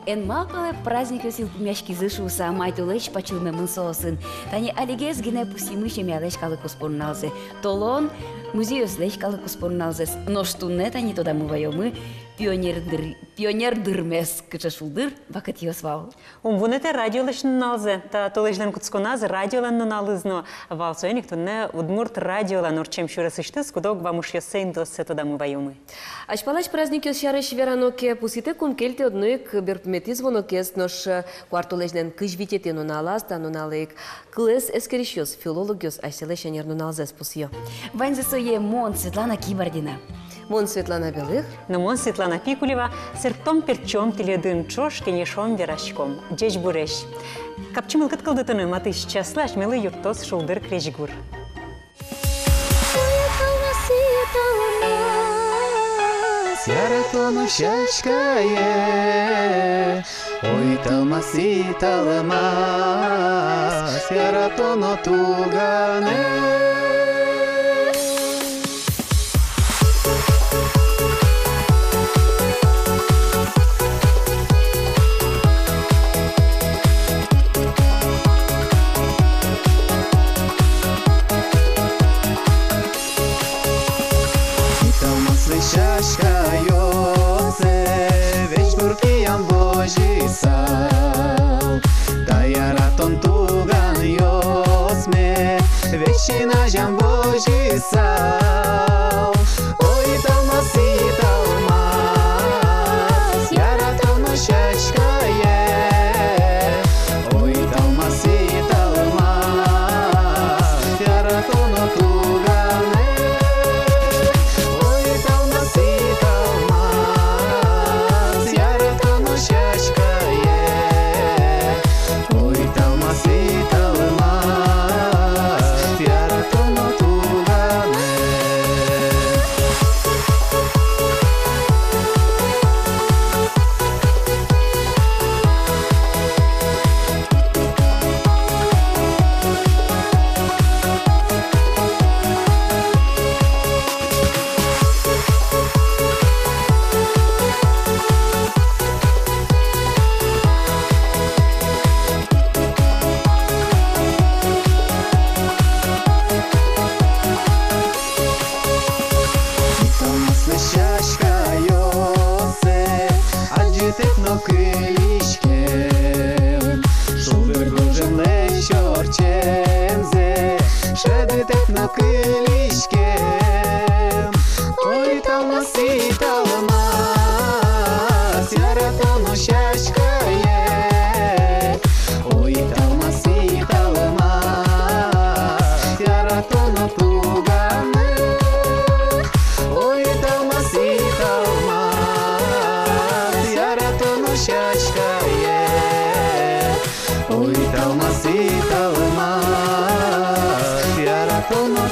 эн мапалы праздник өсил мяшки зышуса майтулыш пачылмемын сосын. Тани алигез гине пусимыш емялеш калы куспорналзе. Толон музей өслеш калы куспорналзес. Ноштунне тани тода мувайомы пионер дырмес кычашулдыр вакыт йосвал. Вунете радиолешн налзе, та толежлен куцконаз радиолен налызно. Валсоеник тунне удмурт радиолен орчем шурасышты скудок вамуш йосейн досе тода мувайомы. Ашпалаш праздник йосшарыш вераноке пусите кун келте одноик бертметизвоно кес нош квартолежлен кыжвитете нуналаз та нуналык клес эскеришьос филологиос айселешенер нуналзес пусьё. Ванзесое Мон Светлана Кибардина. Мон Светлана Белых. Но Мон Светлана Пикулева сертом перчом теледын чош кенешом верашком. Джеч буреш. Капчимыл кыткылдытыны матыш часлаш мелы юртос шулдыр крешгур. Яратону шашкае, ой талмаси талмас, яратону тугане. Вещина жам Божий сал, ой талмаси талмас, яратону шашкае, ой талмаси талмас, яратону тугане, ой талмаси талмас, яратону шашкае, ой талмаси талмас. Ой, талмаси талмас, яратону шашкае, ой, талмаси талмас, яратону тугане, ой, талмаси талмас, яратону шашкае, ой, талмаси талмас, яратону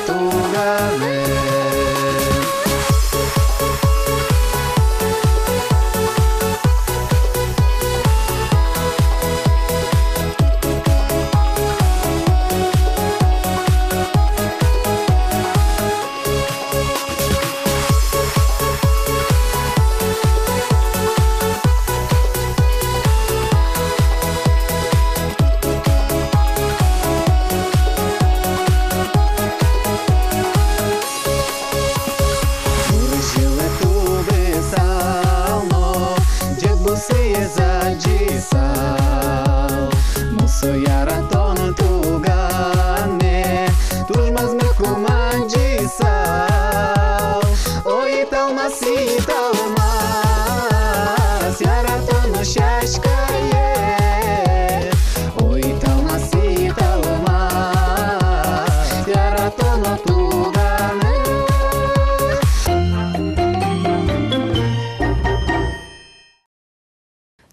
тугане.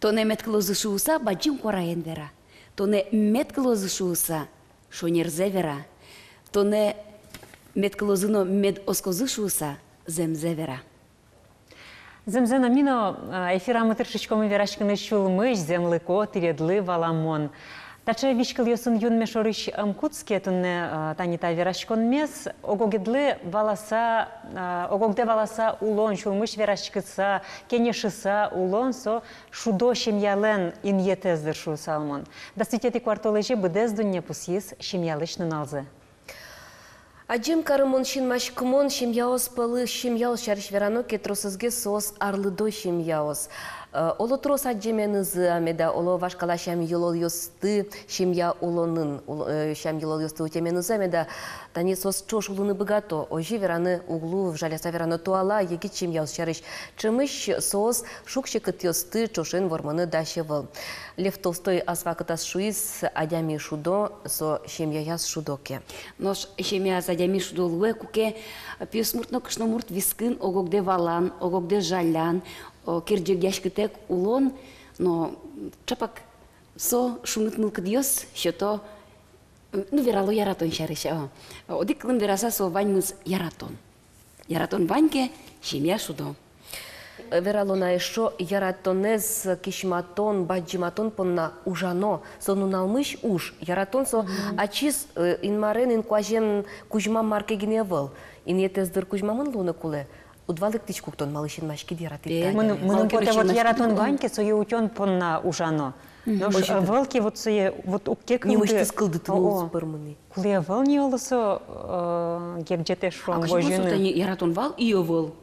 Тоне метклозышуса баджим кораен вера. Тоне метклозышуса шонерзе вера. Тоне метклозыно мед оскозышуса земзе вера. Земзена мино ефіра ми трішечко ми вірашки не чули миш, землеко, тирядли валамон. Таче вишкал йосын юн мешорыш амкутске тунне танита верашкон мес, огогде валаса улон шулмыш верашкыса, кенешыса улон со шудо шемьялен иньетездер шу салмон. Даститети квартолежи быдез дунне пусис шемьялышны налзы. Аджем карымон шинмаш кумон шемьяос палы шемьяос шариш верано кетросызге сос арлыдо шемьяос. Оло трос аджеменызы амеда оло вашкала шам йолол йосты шемья улонын шам йолол йосты утеменызы амеда тани сос чош улыны богато ожи вераны углу жаляса вераны туала егит шемьяос шариш чымыш сос шукшекыт йосты чошен ворманы дашевыл. Лев Толстой асвакытас шуис адями шудо со шемья яс шудоке. Нож шемья задями шудо луэ куке пиосмуртно кышномурт вискын огогде валан, огогде жалян, кирджик яшкытек улон, но чапак со шумыт мылкы диос, щото верало яратон шарыша. Одик клым вераса со ваньмыз яратон. Яратон ваньке шемья шудо. Вералона еще яратонез кишматон баджиматон понна ужано сонуналмыш уж яратон со ачис инмарен инкуажен кужма марке гневал инетездер кужмамын луна куле удвалык тичкуктон малышин машки дираты. Мы поте вот яратон ваньке сое утен понна ужано. Волки вот сое вот укек не мышты скылды тмус пырмыны. Куле вал не олосо гебджете шром божины. Яратон вал и овал.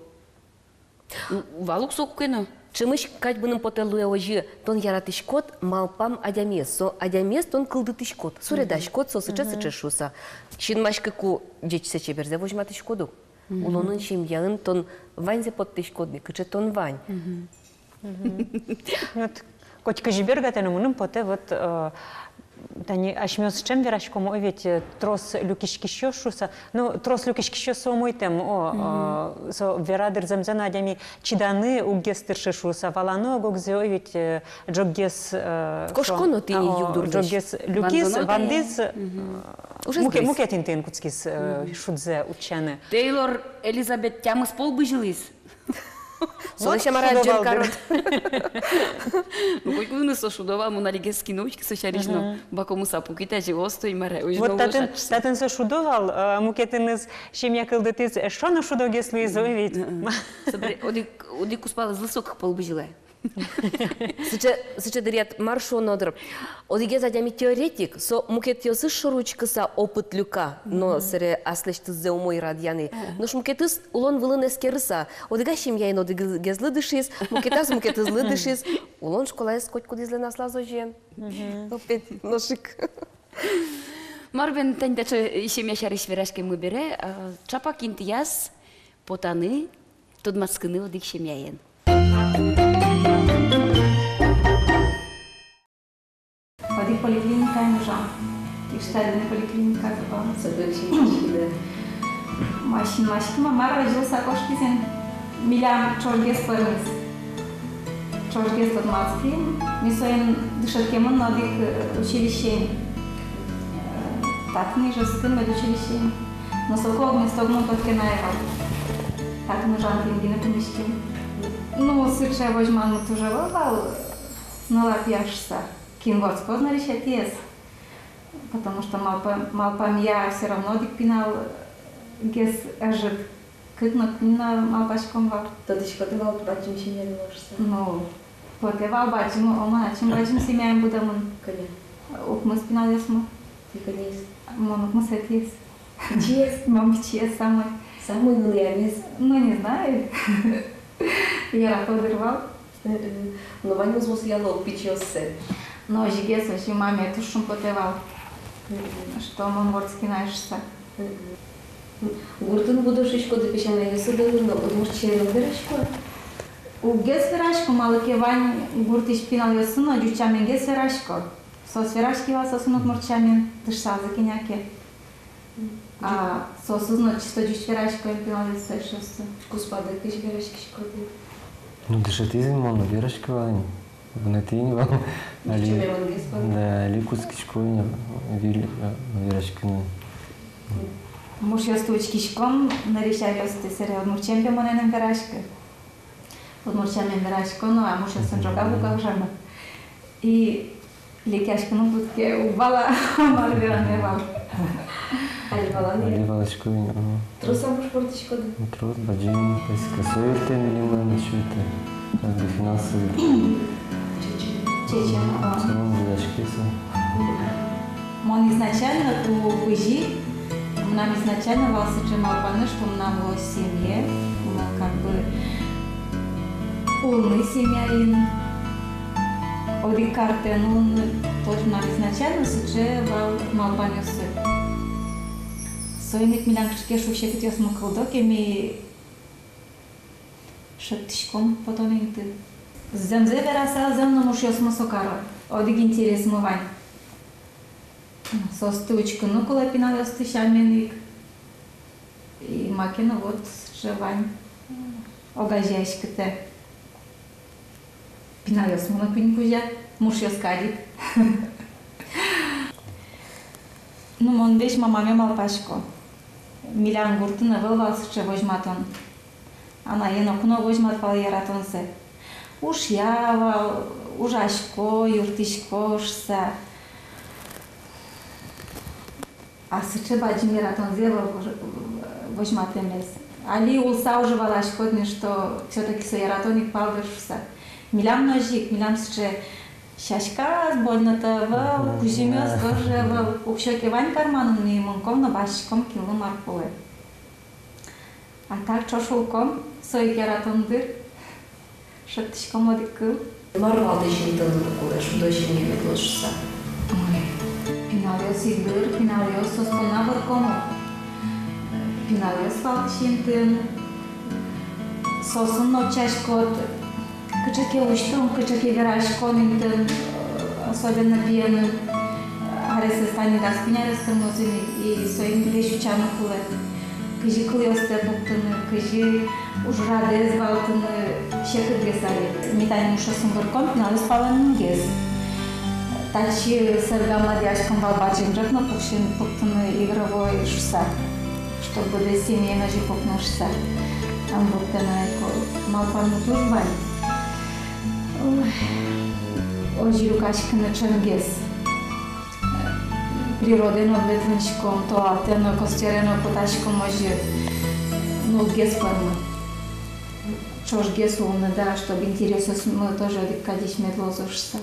Валук сокукено. Чымыш качбыным потелуя ожи тон яратышкот малпам адямес. Со адямес тон кылдытышкот. Суредашкот со сыча шуса. Шинмашка ку дечсе чеберзе вожматышкоду. Улонын шемьяын тон ваньзе поттышкодны. Кыче тон вань. Котика жибергатен умным поте вот тани ашмёс чем верашкому ведь трос люкишкищо шуса. Ну трос люкишкищо сомойтем со верадер замзана адями чиданы угестырше шуса валано гогзе ведь джоггес кошконо ты юдур джоггес люкис вандис мукетинтен куцкис шудзе учаны. Тейлор Элизабет тямыс полбыжилис. Солнечная мараджен карот. Ну хоть вы нас шудова, мы налегески ночки сочаришно, бакому сапу китачи остой маре. Вот татен со шудовал, мукетинес шемья кылдытыз, что на шудогес лизовит. Оди куспала з высоких полбыжилая. Сыча дырят маршон одыр. Одиге задями теоретик, со мукетиосы шуручкыса опыт люка, но сыре аслештыззе умой радьяны. Но шмукетыз улон вылын эскерыса. Одига шемьяйн одиге злы дышис, мукетаз мукетыз злы дышис. Улон школа эс коть кудизле насла зожен. Опять ношик. Марвен тандачы шемья шарыш верашке мы бере, чапак интияс, потаны, тут маскыны одик шемьяйн. Оди поликлиника нужна. Текстильная поликлиника. Машин. Мама родился кошкизен. Милям чоргес пырмыз. Чоргес под Москве. Мисоин дышаткемон надик училище. Так ниже сын медучилище. Но соког не стогнул только на его. Так нужен пингина помещение. Ну, сырчая возьман тоже вовал, но лапьяшься. Кингот скозно решать есть. Потому что малпам я все равно дикпинал гес ажит. Кытно книна малпачком вал. Тогда еще потевал бачим семья ложься. Ну, потевал бачим, омана чем бачим семья им будем. Коня. Ук мы спинал ясмо. Ты конец. Монук мы сет есть. Чест. Мам чест самый. Самый нулямис. Ну не знаю. Я подорвал. Но ваню звук я лол печёсся. Но жигес вообще маме эту шум потевал. Что он вордский наешься. Гуртун будешь шишко до печаная сюда, но удмурче верашко. У гес верашко малыке вань гуртиш пинал ясуно, дючамен гес верашко. Сос верашки вас осунут мурчамен, тышса закиняке. А сосузно чисто дюч верашко пинал ясуно. Господа, кыш верашки шкоды. Ну, дешатизм, он верашки вань. Внутри вам, али кускичко вили верашкины. Муж я стучкишком нарешаю ясты сере от мурчемпе моненем верашки. От мурчемен верашко, ну а муж я сенджога бука жена. И Лекяшканың бүтке убала мал веране вал. Али бала не. Али балашкой. Трусам уж портичко. Трус, баджин, косой тем или насчет финансовый. Чечен. Самом балашкой. Мон изначально у Быжи, нам изначально вался Джемалпаны, что у нас была семья, мы как бы полная семья, Оди карте, но тоже нам изначально суче вал Малпанюсы. Сойник милянкшке шуще китёс макалдоке ми шаттишком потом инты. Земзе вераса земно мушёс масокаро. Одиг интерес мывань. Состучка, ну коли пінали остищальник. І макіна вот живань. Огажяшки те. Пінали осмона пінькужя, муж я скадік. Ну, мон деш мамаме малпашко. Милян гуртына вылвался, че возьматон. Ана енокуно возьмат пал яратонсе. Уж явал, ужашко, юртишко, шса. А сыче баджимиратон зело возьматем лес. Али улса уже валашкодни, что все-таки сояратоник палдышса. Милям ножик, милям сыче шашка больно-то вал, кузимёс тоже вал. Упщёке вань карманом не монком, но башком кило маркове. А так чошулком сояратон дыр, шаттышком одикыл. Марвал дешин тылын кукула, шудо шин не метлошса. Pinalios igur, pinalios sospona vorcomo. Pinalios falcinten. Sosun ночашкот. Кычаке уштон, кычаке верашконинтен, особенно пьяным. Ареса стани да спинярес кормозими и своим лещучану куле. Кажи клиосте буктаны, кажи ужраде звалтаны, шекы гесали. Митани муша сумборком, pinalios палан гес. Тачи сэрга младяшкам балбачим жакна пукшин пуктаны игровой шуса, чтобы до семьи ножи пукнушса. Там буктана малпану турбань. Ожи рукашканы чангес. Природено ветвенчком, то алтено костерено поташком ожи. Ну, гес формы. Чош гес умна, да, чтобы интересно мы тоже кадись медлозушса.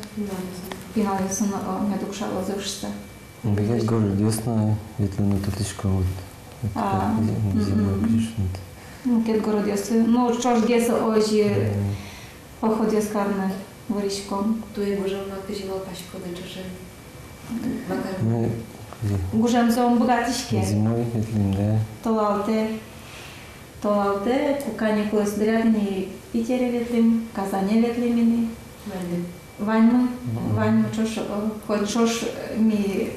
Пинали са на душа лозушса. Бегать город ясно, ветлено тутышко вот. Зимой пришнут. Ну, кет город ясно. Ну, чош геса ожи походя с карна воришком. То и боже, она каживал пашко да чуже. Мы Гужем зом богатишке. зимой ветлим, да. Толалте, кукане колес дрядни Питере ветлим, Казане ветлимини. Ваньму чош, хоть чош ми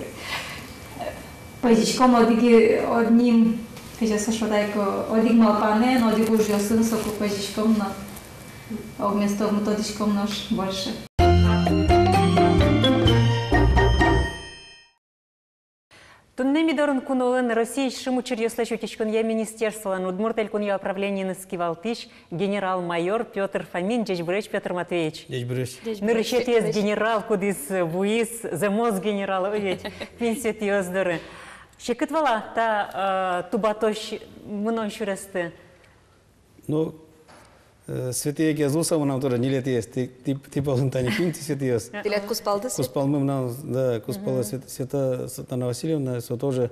пазичком одним, кажа сашвадайко, одиг малпане, но одиг уж ясын соку пазичком, но вместо методичком нож больше. Туннеми дорын кунолын Россия шиму черьёслэш утечкон я министерство, удмуртель кун я управление наскивалтыш генерал-майор Петр Фомин, Джечбреч Петр Матвеевич. Джечбреч. Нырычет есть генерал, кудис буис, замоз генерал, ведь пенсиет ёздоры. Шекытвала та тубатош мной шуресты. Ну, святые гезуса нам тоже не лет есть. Ты полынтани пинти святые. Ты лет куспалды свет? Куспал мы нам, да, куспала свята Сатана Васильевна, все тоже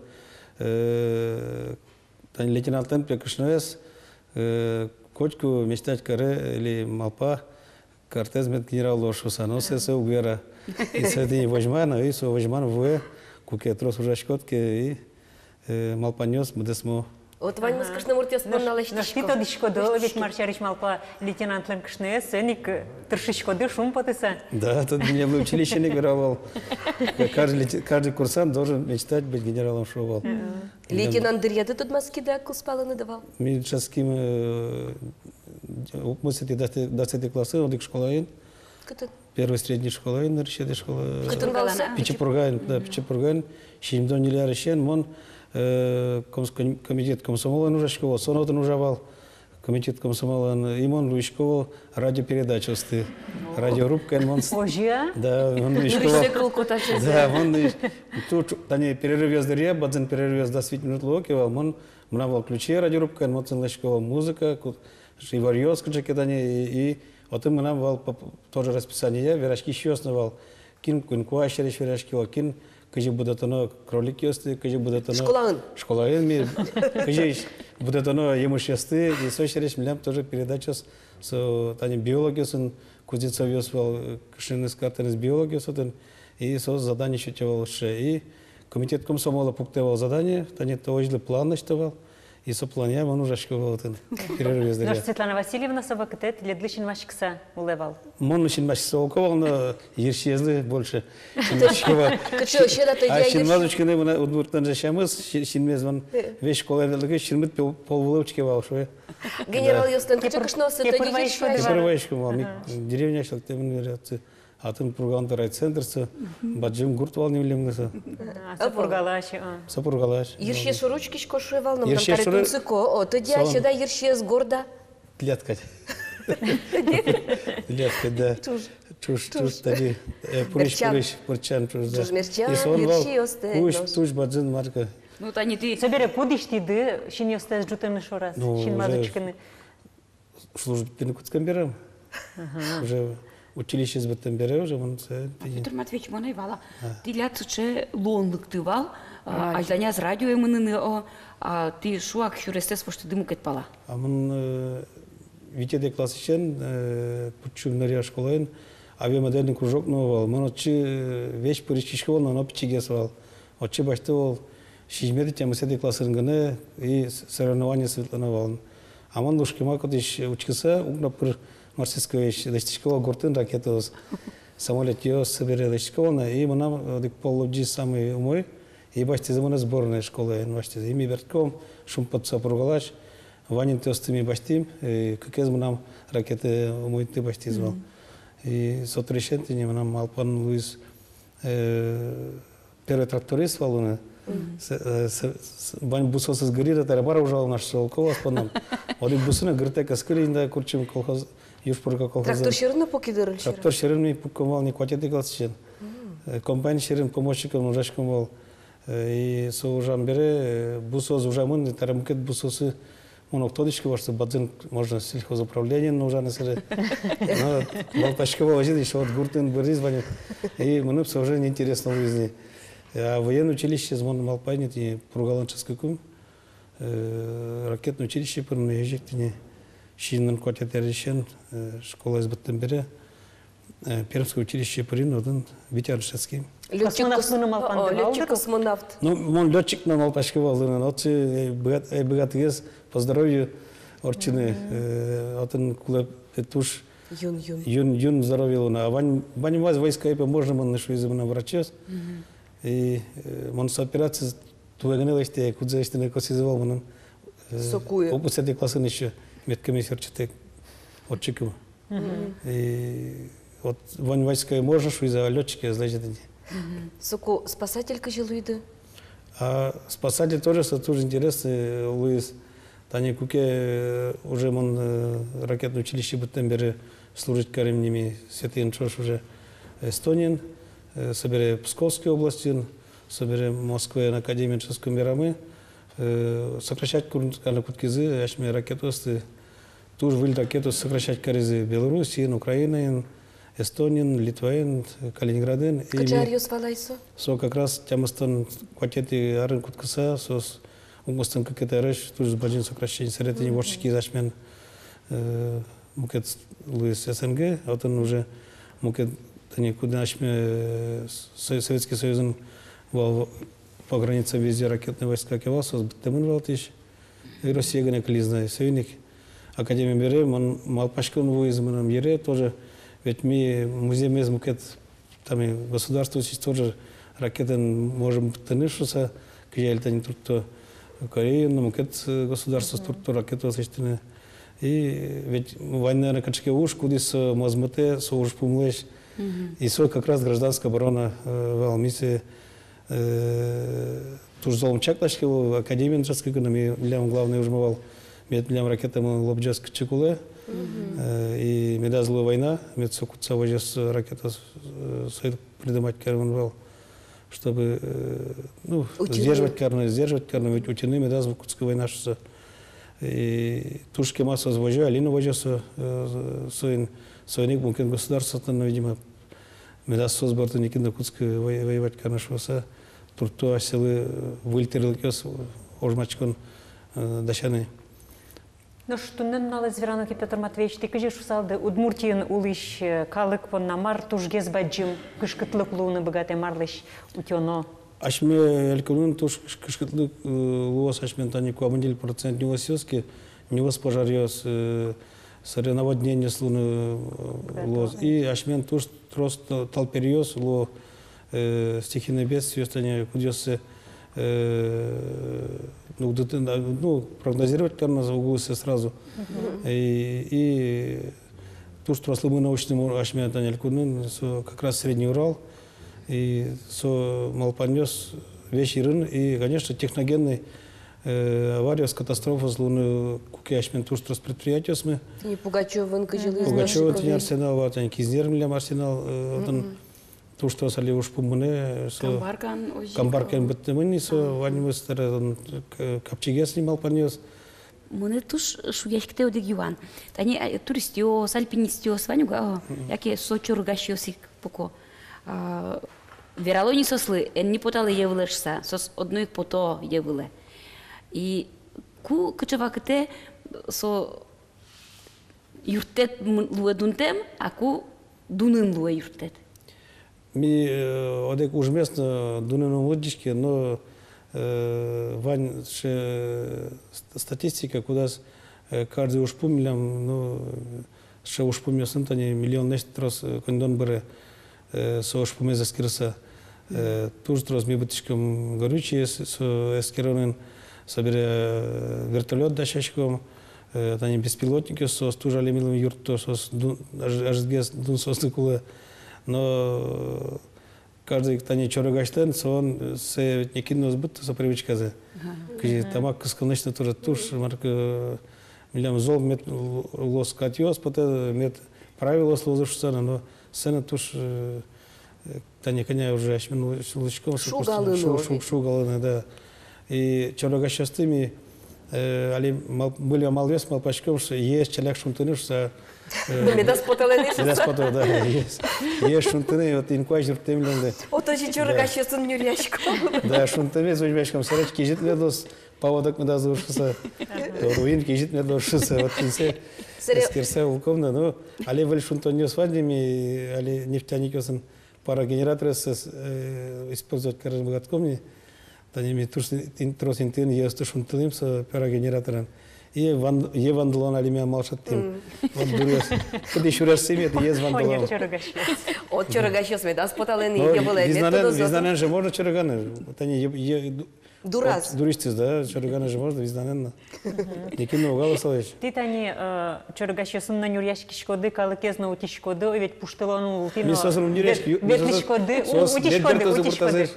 лейтенант Темпе Кышноес, кочку мечтать каре или малпа, кортез мет генерал Лошуса, но все угвера. И святые вожмана, и со вожман вуэ, куке трос ужашкотки, и малпанёс мудесмо. Вот Вань мы скажем, муртес понналась Наш тито дишко до, ведь маршарич малпа лейтенант Ленкшнес, сеник тршичко ды шум потыса. Да, тут меня в училище не играл. Каждый курсант должен мечтать быть генералом шоу. Лейтенант Дырьяды тут маски да куспала надавал. Мы сейчас с кем мусите дать классы, он их школа. Первая средняя школа, нарушение школа. Пичепургайн, да, Пичепургайн. Шимдон не лярышен, мон комитет комсомола нужа школа, сонотан ужавал. Комитет комсомола имон Луишкова радиопередачу сты. радиорубка, он... Ожия? Да, он Юриште кылкота чезе. Да, он тут тани перерыв езде, бадзен перерыв езда 20 минут локивал, он мнавал ключи радиорубка, он ценлешковал музыка, и варьёс, и вот им мнавал тоже расписание, верашки еще основал, кин кункуа шереш верашки, кин кыжы будет оно кролик ёсты, кыжы будет оно... Школаын. Школаын ми, кыжы будет оно емуш ёсты, и со шереш милям тоже передача с тани биологиясын, Кузнецов ёсвал кышын искартен из биологиясын, и со задание считывал ше, и комитет комсомола пуктевал задание, тани тоожлы план начтывал, и со планя он уже шковал перерыв езды. Наша Светлана Васильевна собакатет ледлышин машкса улевал. Мон очень машкса уковал, но ерши езды больше. Кычо, щеда то А я шинмазучкины мына удмуртан жашамыз, шинмезван весь школалыгы шинмит полвыловчки валшуе. Генерал Йостен, кычо кышносы, то не ешвай. Первайшку мал, деревня шел, темн верятся. Атын пурганты райцентрсы, баджим гурт вал не влемнысы. Сапургалаши. Сапургалаш. Ерше шуручки шкошуевал, но там Ерше шуру- таретунцыко, о, то я щеда ерше с горда. Тлеткать. Тлеткать, да. Чуш, тади. Пурич, пурчан, чуш, да. Чуш мерчан, И сон вал, ерши осте. туш баджин марка. Ну, тани ты... Собере кудиш ти ды, шин ёстез жутын шорас, Ну, шин уже- мазучкины. Служб пинкутском берем. Уже училище с беттем берем, уже он... Петр Матвеевич, мона ивала. Ти лят че лонлык тывал, айданя с радио емыныны о, а ти шуак хюрестес пошты дыму кетпала. А мы витеде классичен, путчув нария школаен, авиамодельный кружок новал. Мы отчи вещь поричишковал, но он пчигесвал. Отчи баштывал, шижмеды тем седи классырынганы и соревнования светлановал. А мы лушкима, когда учился, угнапыр марсистская вещь, дастичковал гортын ракету самолет ее соберет дастичковал, и мы нам полуджи самый умой, и башти замана сборная школа, башти ими вертком, шум под сапургалаш, ванин тестами баштим, как из нам ракеты умой ты башти звал. И сотрещенты не нам Малпан Луис первый тракторист валуна. Бань бусос из грида тарабара ужал наш шелкова с паном. Один бусына гритека скринда курчим колхоз южпурга колхоза. Трактор шерына покидырыл шера. Трактор шерин ми пукомал не кватеты классичен. Комбайн шерин помощником ужашком был. И со ужам бере бусос ужамын тарамукет бусосы моноктодички вашты бадзин можно сельхозуправление но ужаны сыры. Но Балташкова возит еще вот гуртын бырыз ванит. И мне уже неинтересно в жизни. А военное училище звон Малпайнит и Пургаланческий кум. Ракетное училище переезжает не Шиннан квартет решен школа из Баттембере. Пермское училище Пурин один Витяршевский. Летчик-космонавт. Ну, он летчик на Малпашкова, он отцы богатый по здоровью орчины. Отын кулеп туш. Юн здоровье луна. А вань вас войска и можно man нашу из на врачес. И man с операции туегнелости, куда есть на косизовал man. Сокуя. Опусети классы еще медкомиссар читек отчиком. И вот вань войска можно что из-за летчики значит. Соку спасателька жилуиды. А спасатель тоже интересный, Луис. Тани Куке уже он ракетное училище Баттембере служит каремними Светин Чош уже Эстонин, собере Псковской области, собере Москве на Академии Ческого мирамы, сокращать курнсканы куткизы, ашме ракетосты, туж выль ракету сокращать каризы Белоруссии, Украины, Эстонин, Литваин, Калининградин. Качариус валайсо? Со как раз тямастан квартеты арын куткаса, сос умастан какие-то речь, тоже баджин сокращение, средний ворчики зашмен мукет Луис СНГ, а вот он уже мукет никуда нашме Советский Союз по границам везде ракетные войска кевал, сос Баттемын валтиш, и Россия гане клизна, союзник Академия Бере, он Малпашкин вуизманом Ере тоже. Ведь мы музей мукет там и государство тоже ракеты можем тянуться, где это не только Корея, но мукет государство структура ракеты осуществлены. И ведь война на качке уж кудис мазмате соуж пумлеш. И со как раз гражданская оборона в Алмисе туж золом чаклашки в Академии Джаской экономии, главный ужмывал. Медлям ракетами лобджаск чекуле, И медазла война, медсокутца вожес ракета союз придумать карман был, чтобы сдерживать карман, ведь утяны медазла кутская война что и тушки масса звожа, алина вожеса союзник мукен государство, видимо, медаз созборта никогда кутская воевать карнашваса, туртуа силы выльтерил кес ожмачкон дашаны. Ну что не налез Вераноки Петр Матвеевич, ты кажешь усалды Удмуртиен улыш калык пон намар тужгез баджим кышкытлык луны богатый марлыш утёно. Ашме элькунун туш кышкытлык луос ашмен тани куамандил процент невосёски невос пожарёс соревнование с луны луос и ашмен туш трос талпериос ло стихийное бедствие тани кудёсы прогнозировать, конечно, загугуся сразу. И то, что росли мы научным ашмиатан элькунын, как раз Средний Урал, и малпанёс вещи рын, и, конечно, техногенный авария с катастрофой с луны куки ашмен то, что с предприятия мы. Не Пугачёвын кыжылы из Пугачёва, нашей это арсенал, вот они Кизнермлем арсенал, то, что сали уж помыне, камбаркан беттемени, ванимыстер капчиге снимал понес. Мене туш шуяшкте одег Юан. Тани туристиос, альпинистиос, ванюга, яке сочургашиосик поко. Вералони сосли, не потали явлешся, сос одной пото явле. И ку качавакте со юртет луедунтем, а ку дунын луе юртет. Ми одек уж местно дунену младички, но вань статистика, куда каждый уж помням, но ще уж помню сантани миллион нечто раз кондон бере со уж помню заскирса. Тоже раз ми бытишком горючие со эскиронен собере вертолет дашечком, тани беспилотники со стужали милым юрто со ажгес дун сосыкулы. Но каждый, кто не чорогачтен, он се не кинул сбыт, со привычка за. Когда тамак конечно тоже туш, марка милям зол мет лос катиос, потом мет правило служишься, но сена туш тани коня уже ашмен лучком, шугалыны, да. И чорогачтыми али были малвес малпачком, что есть человек шунтынышься. Медас поталенышся. Медас потал, да, есть. Есть шунтыны, вот инкуажер темленде. Вот очень чорогачесын юряшком. Да, шунтыны зажмешком сарачки жит медос, поводок медас душится. Руинки жит медос душится. Вот кинсе, скирсе улковно, но али валь шунтоньё с ваднями, али нефтяникосын парогенераторы использовать каражм богатковни. Таними туш трос интын есть шунтыным с парогенератором. И вандалон алимия малшаттим. Вот дурес. Куда еще раз семьет, есть вандалон. От чорогачес медас потален и было. Визнанен же можно чороганы. Вот они Дурас. Дуристис, да, чороганы же можно визнанен. Никим угало словечь. Ты тани чорогачесын на нюряшки шкоды, калыкезно утишкоды, ведь пуштылону утино. Не сосрун нюряшки. Ветлишкоды, утишкоды.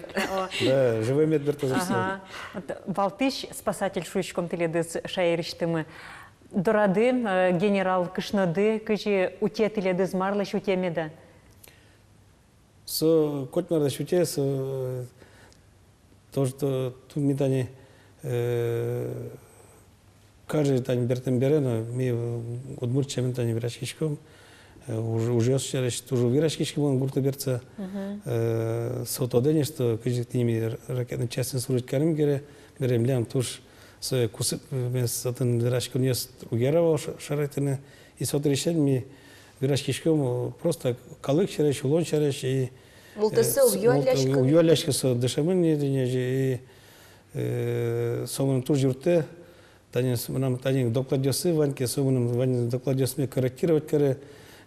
Да, живой медбертозер. Валтыш спасатель шуйшком теледыз шаеріштімі. Дорады генерал кышнады, күжі уте теледыз марлыш утемеді? Со котмардаш уте, то, что тут ми тани каждый тани бертем берено, ми удмурчамен тани вирашкишком, уже сейчас тоже вирашкишком он гурта берца, сотодение, что каждый тими ракетной части служить карим берем лям туш с кусып без отын вирашком не угеровал шаретины и сот решение ми вирашкишком просто калык шареш, улон шареш и Мултасы уйоляшка со дешамын и сомын тур журте, тани докладёсы ваньке, сомын вань докладёсме корректировать каре,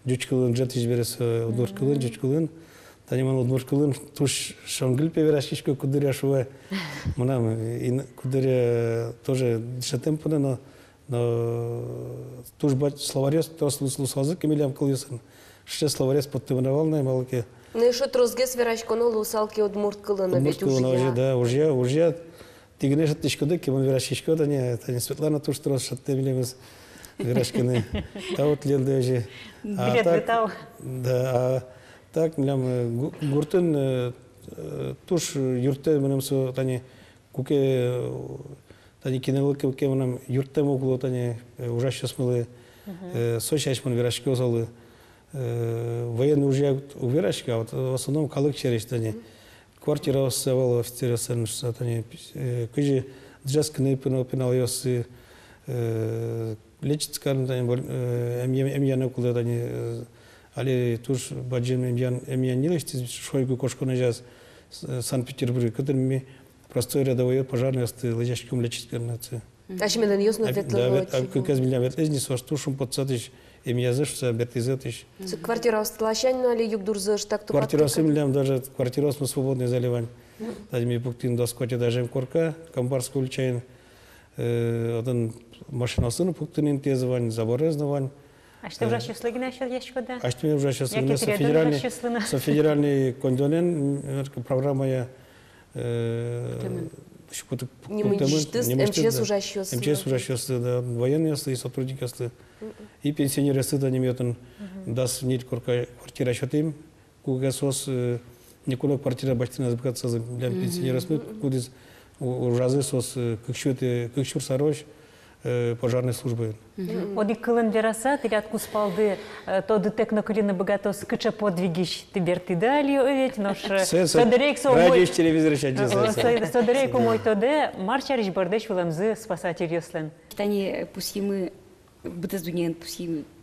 дючкылын жетиш берес удмурткылын, дючкылын, тани ман удмурткылын туш шонгыл певерашкишко кудыря шуэ, мунам и кудыря тоже дешатем пуне, но туш бать словарёс, то слусазык имелям кылысын, ще словарёс подтыванавал на малке. Ну и что трозгес верашконо лусалки удмурткылына ведь уже. Да, уже тигнеш от тишкоды, кем он верашишко, да не Светлана туш трос шатте билемес вирашкины. Таут ленды. Билет витал. Да, а так, милям, гуртын туш юртте менем со тани куке тани кинелык куке менем юртте могло тани ужасно смылы сочащман вирашки озалы военный уже вирашки, а вот в основном калык через тани квартира оставала офицера сеншса тани кыжи джаскны пинал ёсы лечит скажем тани эмьяны куда тани али туш баджин эмьян нилышти шойгу кошку нажаз Санкт-Петербург, которыми простой рядовой пожарный лежащим лечить карнации. А что мы ёсно ветло? Да, как меня ветло, не со штушем подсадишь, и меня зашься, бертизатишь. Квартира осталащань, но али юг дурзаш так то. Квартира семлям даже квартира мы свободный заливань. Тадми пуктин доскоте даже корка, камбарскую лечаин. Один машина сыну пуктин интезовань, заборезновань. А что уже счастливы на счет ящика? А что уже счастливы? Со федеральный кондонен программа я МЧС уже счастливы, да, военные сотрудники и пенсионеры сюда не имеют даст нить квартира счетым, куда сос никуда квартира башtina сбегаться для пенсионеров куда ужазы сос как счет сорож пожарной службы. Оди кылын вераса, тилят куспалды, то детек на курина богато скыча подвигищ ты берти далью, ведь нож содерейк радио телевизор сейчас. Содерейк мой тоде марчарич бардеш виламзы спасатель ёслен. Тани пусимы бытаздунен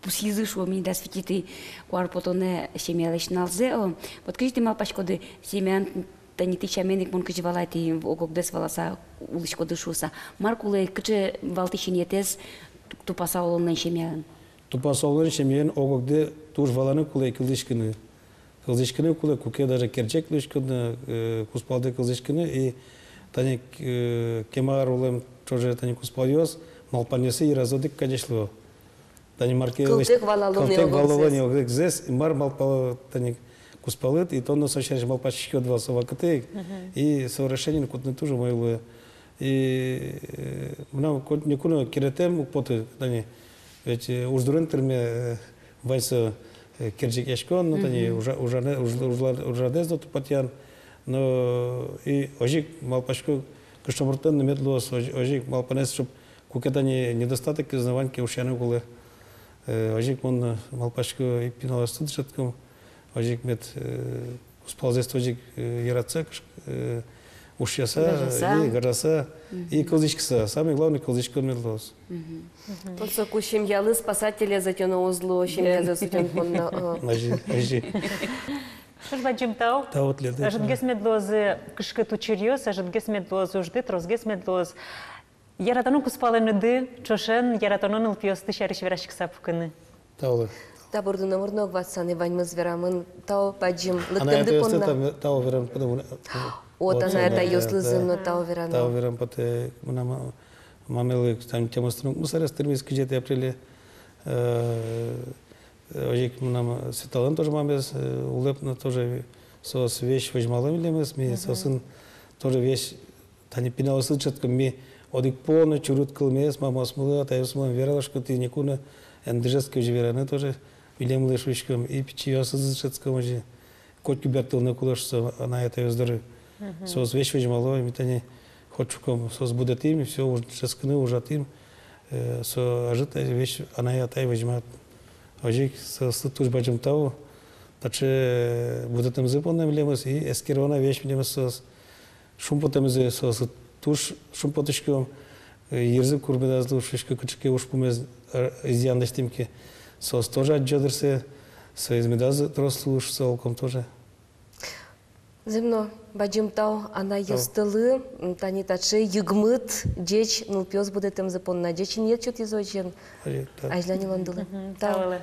пусизы шо ми да светити кварпотоне семьялеш налзе. Вот кажите малпашкоды семьян тани тичаменик мон кжвалайти огогдес валаса улышко дышуса. Маркуле кче валтишинетес тупасаулын шемян. Тупасаулын шемян огогде туж валаны куле кылдышкыны. Кылдышкыны куле куке даже керчек лышкыны куспалды кылдышкыны и тани кемар улем тоже тани куспалёс малпанесы и разодик конечно. Тани марке кылтек валалыны огогдес зес мар малпало тани куспалыт и то на сочетание малпачки два совакты и совершенно кутны тоже мои и нам никуда керетем употы тани ведь уздурентерме вайса керджик яшкон но тани уже дезно тупатян но и ожик малпачку кштамуртен медлос ожик малпанес чтоб кукетани недостаток знаванки ушяны гулы ожик он малпачку и пинала студшатком ожик мет усползест ожик ярацек ушьяса и гараса и кылдышкса. Самый главный кылдышка медлос. Вот соку семьялы спасатели затяну узло, семьялы затяну понна. Ажи. Что ж баджим тау? Таут леды. Ажитгес медлозы кышкы тучерьёс, ажитгес медлозы ужды, трозгес медлоз. Яратану куспалыныды, чошен яратанун ылпиосты шариш верашик сапкыны. Таулы. Табурды намурнок ватсан иваньмыз верамын тау баджим Она лыктымды понна. тау верам потому. Вот она это ёслызын тау верано. Тау верам поте мамелы там тема страну. Мы сарас термис кижете апреле. Ожик нам светалан тоже мамес улепно тоже сос вещь возьмала милемес ми сосын тоже вещь тани пинала сылчаткам ми одик полно чурут кылмес мама смыла тайсман верала что ты никуда эндежески живераны тоже милемлы шушкам и пичи сылчаткам же котку бертылны кулашса она это ездары сос вещь возьмала ми тани хочуком сос будет им все уже ческны уже тим со ажита вещь она я тай возьмет ожик со туж баджим тау таче будет им запомним лемос и эскерона вещь лемос сос шумпотем зе сос туж шумпотышком ерзып курбедазды шишка кычке уж помез изяндыштимки сос тоже отжадырсе соизмедазы трослуш солком тоже. Земно баджим тау она ёстылы тани таче югмыт деч нылпёс будет им запомна деч нет чуть изочен. Айжлани ландылы. Тау.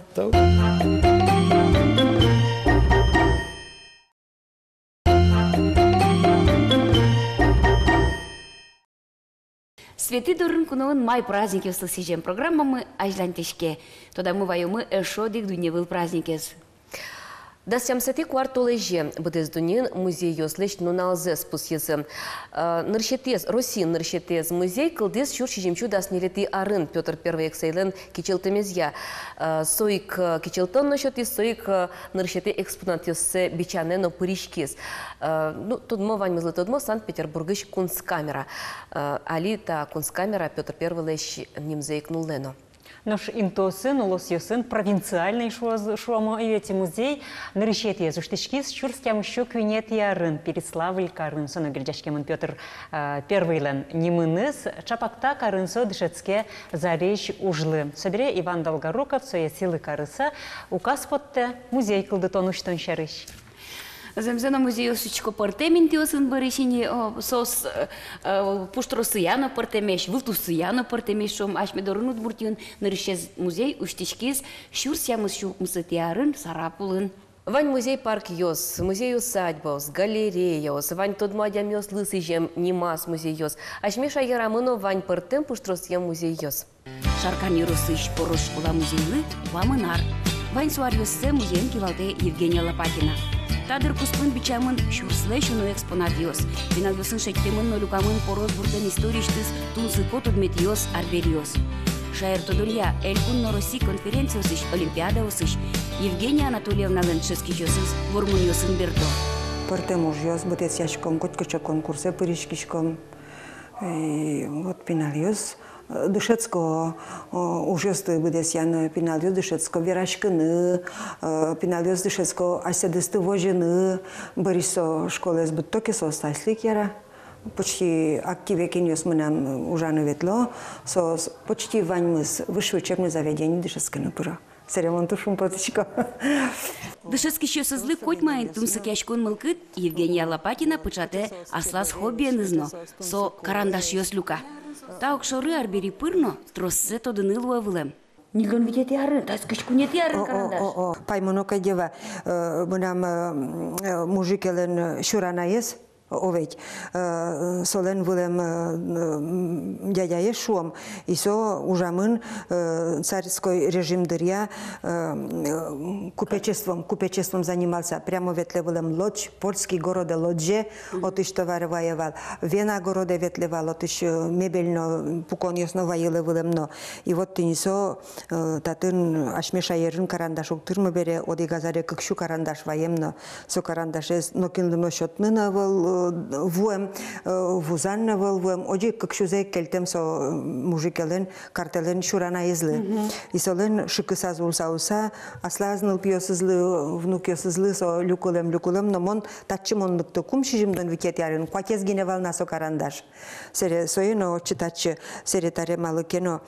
Свети дурын кунылын май праздники услышим программа мы ажлантешке. Тогда мы воюмы эшодик дуневыл праздникес. Да 70 кварталеже бдездунин музей ёслеш нуналзе спусьезы. Ныршетез, Россия ныршетез музей кылдез шурши жемчу даснилети арын Петр I эксейлен кичелтемезья. Соик кичелтон ношети, соик ныршете экспонатёссе бичанено пыришкез. Ну, tudmo ваньмызлы tudmo Санкт-Петербургыш кунсткамера. Али та кунсткамера Петр I леш немзейк нуллено. Наш интосын, улосьёсын, провинциальный шуамо эти музей, нарышет езу, штышкиз, чурстям еще квинет ярын, Переславль карын, соно гельдяшкемын Петр I немыныз, чапакта карын со дышецке заречь ужлы. Собере Иван Долгоруков, свои силы карыса, указ подте музей кылды тонуштон шарыш. Земзено музею сучко портемин тиосын барышини сос пуштросыяно портемеш, вылтусыяно портемешом ашмедорунут буртион нарышез музей уштичкиз шурсямыз шумсытиарын сарапулын. Вань музей парк ёс, музей усадьбос, галерея ос, вань тодмадям ёс лысыжем немас музей ёс, ашмеша ярамыно вань портем пуштросьем музей ёс. Шаркан юросыш порош ула музейлы вамынар. Вань суар ёссе музейн кивалте Евгения Лопатина. Тадыр куспын бичамын шурсле шуну экспонат ёс. Финал ёсын шеттемын нолюкамын порос буртен историштыз тунсыко tudmet ёс арбер ёс. Шаер тодулья элькун нороси конференциосыш олимпиада осыш Евгения Анатольевна Леншески ёсыз вормун ёсын бердо. Портемуж ёс бутец яшком котькоча конкурсе пыришкишком. Вот пинал ёс. Дышецко ужесты будес ян пиналиос дышецко верашканы пиналиос дышецко аседысты вожины борисо школы с бутоки со стаслик яра почти активе киньос мы нам ужаны ветло со почти ваньмыс высшее учебное заведение дышецканы пыра серемонту шумпоточка. Дышецки шёсызлы котьмайын тумсыкяшкун мылкыт Евгения Лопатина пычате аслас хоббиенызно со карандаш ёс люка. Таук шоры арбери пырно, троссе тодынылуа вылем. Нилгон видети арын, тас кышкунети арын карандаш. Паймонока дева, мунам мужикелен шуранаес, оведь, солен вылем дядя шуам, и со ужамын царской режим дырья купечеством занимался. Прямо ветле вылем Лодж, польский город Лодже, отыш товароваевал. Вена города ветлевал, отыш мебельно, пукон ясно еле вылем, но. И вот тынисо татын ашмеша ерын карандаш уктырмы бере, оди газаре кыкшу карандаш ваемно, со карандашес, но кинлыно шотнына выл, вуем вузанна вуем оди кыкшузе келтем со мужикелен картелен шурана излы и солен шыкыса зулсауса аслазныл пьёсызлы внукёсызлы со люкулем но мон татчымонлыкты кум шижимдон викет ярын квакез геневал на со карандаш сере соено читачы серетаре малыкено